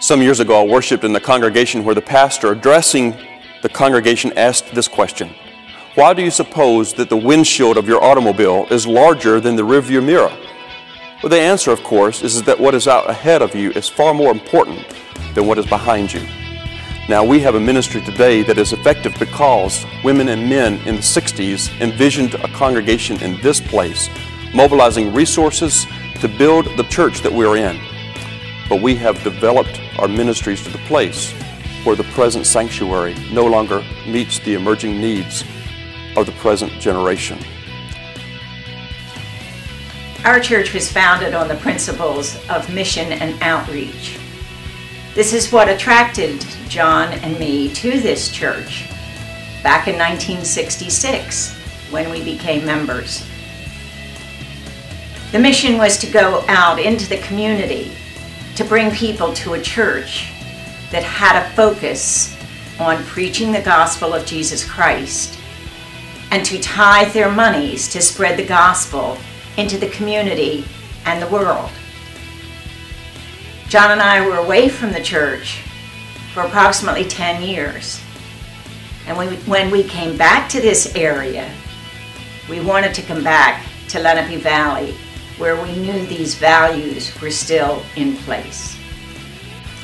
Some years ago, I worshiped in a congregation where the pastor, addressing the congregation, asked this question: why do you suppose that the windshield of your automobile is larger than the rearview mirror? Well, the answer, of course, is that what is out ahead of you is far more important than what is behind you. Now, we have a ministry today that is effective because women and men in the 60s envisioned a congregation in this place, mobilizing resources to build the church that we are in. But we have developed our ministries to the place where the present sanctuary no longer meets the emerging needs of the present generation. Our church was founded on the principles of mission and outreach. This is what attracted John and me to this church back in 1966 when we became members. The mission was to go out into the community to bring people to a church that had a focus on preaching the gospel of Jesus Christ and to tithe their monies to spread the gospel into the community and the world. John and I were away from the church for approximately 10 years. And when we came back to this area, we wanted to come back to Lenape Valley, where we knew these values were still in place.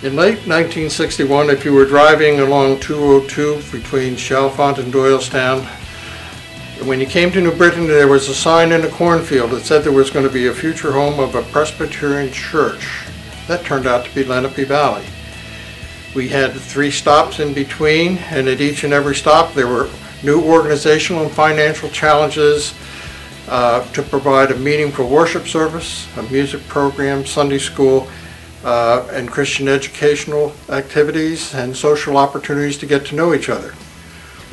In late 1961, if you were driving along 202 between Chalfont and Doylestown, when you came to New Britain, there was a sign in a cornfield that said there was going to be a future home of a Presbyterian church. That turned out to be Lenape Valley. We had 3 stops in between, and at each and every stop there were new organizational and financial challenges to provide a meaningful worship service, a music program, Sunday school, and Christian educational activities and social opportunities to get to know each other.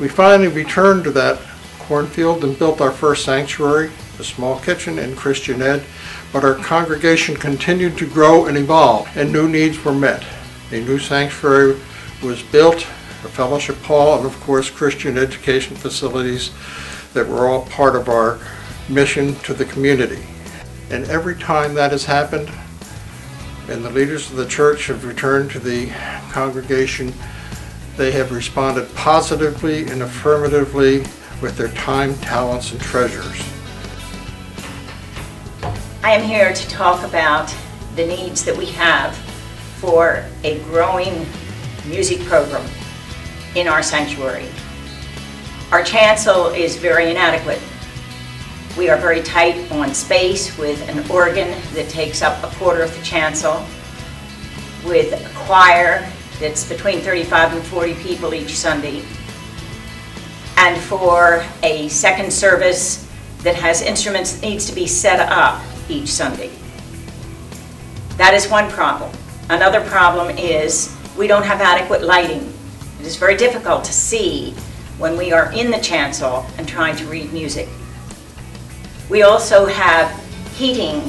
We finally returned to that cornfield and built our first sanctuary, a small kitchen and Christian ed, but our congregation continued to grow and evolve, and new needs were met. A new sanctuary was built, a fellowship hall, and of course Christian education facilities that were all part of our mission to the community. And every time that has happened, and the leaders of the church have returned to the congregation, they have responded positively and affirmatively with their time, talents, and treasures. I am here to talk about the needs that we have for a growing music program in our sanctuary. Our chancel is very inadequate. We are very tight on space with an organ that takes up a quarter of the chancel, with a choir that's between 35 and 40 people each Sunday, and for a second service that has instruments that needs to be set up each Sunday. That is one problem. Another problem is we don't have adequate lighting. It is very difficult to see when we are in the chancel and trying to read music. We also have heating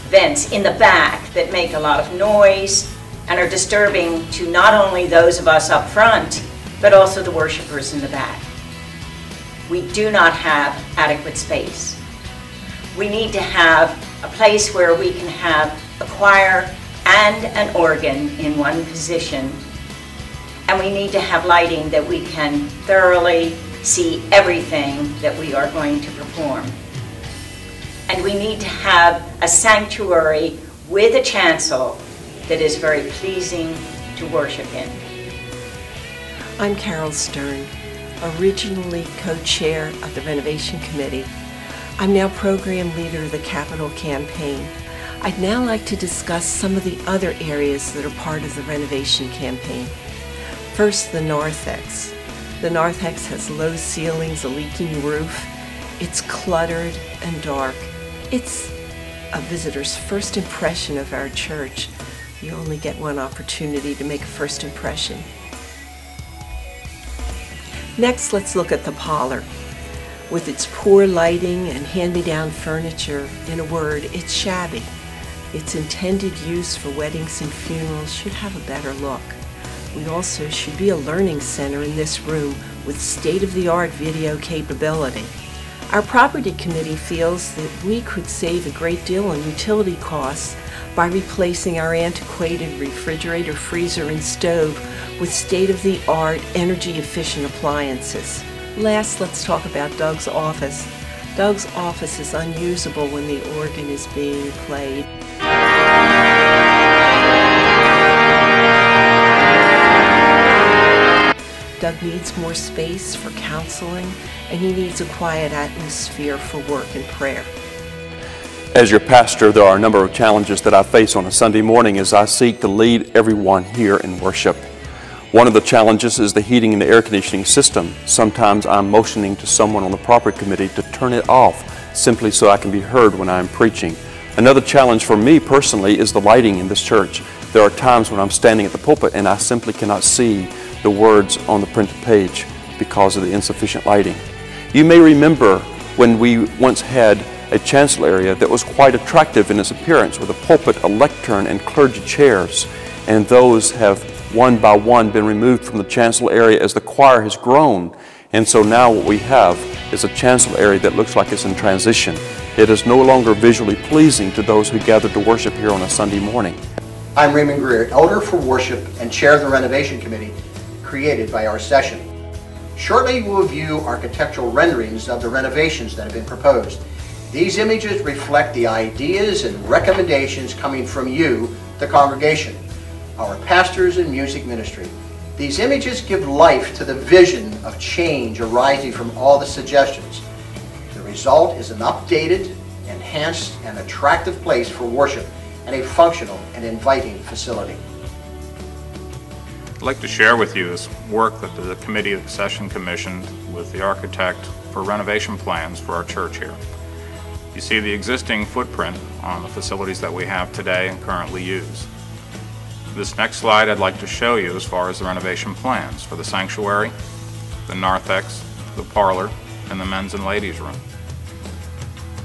vents in the back that make a lot of noise and are disturbing to not only those of us up front, but also the worshipers in the back. We do not have adequate space. We need to have a place where we can have a choir and an organ in one position, and we need to have lighting that we can thoroughly see everything that we are going to perform. And we need to have a sanctuary with a chancel that is very pleasing to worship in. I'm Carol Stern, originally co-chair of the Renovation Committee. I'm now program leader of the Capital Campaign. I'd now like to discuss some of the other areas that are part of the renovation campaign. First, the narthex. The narthex has low ceilings, a leaking roof. It's cluttered and dark. It's a visitor's first impression of our church. You only get one opportunity to make a first impression. Next, let's look at the parlor. With its poor lighting and hand-me-down furniture, in a word, it's shabby. Its intended use for weddings and funerals should have a better look. We also should be a learning center in this room with state-of-the-art video capability. Our property committee feels that we could save a great deal on utility costs by replacing our antiquated refrigerator, freezer, and stove with state-of-the-art, energy-efficient appliances. Last, let's talk about Doug's office. Doug's office is unusable when the organ is being played. Doug needs more space for counseling, and he needs a quiet atmosphere for work and prayer. As your pastor, there are a number of challenges that I face on a Sunday morning as I seek to lead everyone here in worship. One of the challenges is the heating and the air conditioning system. Sometimes I'm motioning to someone on the property committee to turn it off simply so I can be heard when I'm preaching. Another challenge for me personally is the lighting in this church. There are times when I'm standing at the pulpit and I simply cannot see the words on the printed page because of the insufficient lighting. You may remember when we once had a chancel area that was quite attractive in its appearance with a pulpit, a lectern, and clergy chairs, and those have one by one been removed from the chancel area as the choir has grown, and so now what we have is a chancel area that looks like it's in transition. It is no longer visually pleasing to those who gather to worship here on a Sunday morning. I'm Raymond Greer, Elder for Worship and Chair of the Renovation Committee created by our session. Shortly we will view architectural renderings of the renovations that have been proposed. These images reflect the ideas and recommendations coming from you, the congregation, our pastors and music ministry. These images give life to the vision of change arising from all the suggestions. The result is an updated, enhanced, and attractive place for worship and a functional and inviting facility. I'd like to share with you this work that the committee session commissioned with the architect for renovation plans for our church here. You see the existing footprint on the facilities that we have today and currently use. This next slide I'd like to show you as far as the renovation plans for the sanctuary, the narthex, the parlor, and the men's and ladies' room.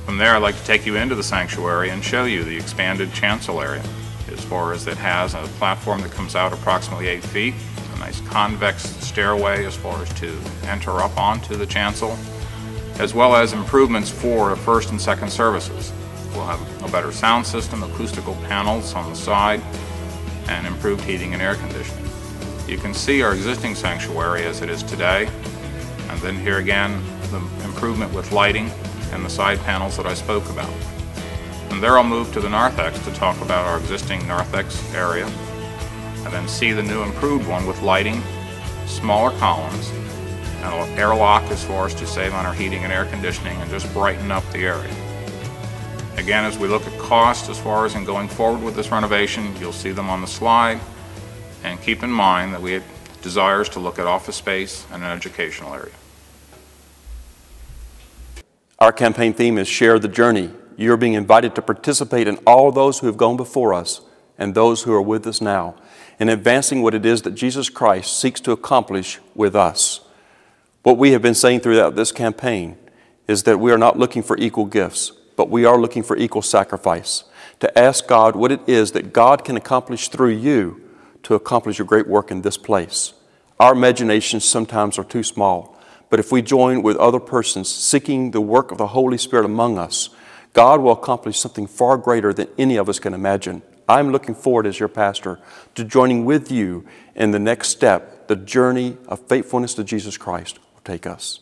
From there I'd like to take you into the sanctuary and show you the expanded chancel area as far as it has a platform that comes out approximately 8 feet, a nice convex stairway as far as to enter up onto the chancel, as well as improvements for first and second services. We'll have a better sound system, acoustical panels on the side, and improved heating and air conditioning. You can see our existing sanctuary as it is today, and then here again the improvement with lighting and the side panels that I spoke about. And there I'll move to the narthex to talk about our existing narthex area, and then see the new improved one with lighting, smaller columns, and an airlock as far as to save on our heating and air conditioning and just brighten up the area. Again, as we look at cost as far as in going forward with this renovation, you'll see them on the slide, and keep in mind that we have desires to look at office space and an educational area. Our campaign theme is Share the Journey. You're being invited to participate in all those who have gone before us and those who are with us now in advancing what it is that Jesus Christ seeks to accomplish with us. What we have been saying throughout this campaign is that we are not looking for equal gifts, but we are looking for equal sacrifice, to ask God what it is that God can accomplish through you to accomplish a great work in this place. Our imaginations sometimes are too small, but if we join with other persons seeking the work of the Holy Spirit among us, God will accomplish something far greater than any of us can imagine. I'm looking forward as your pastor to joining with you in the next step, the journey of faithfulness to Jesus Christ will take us.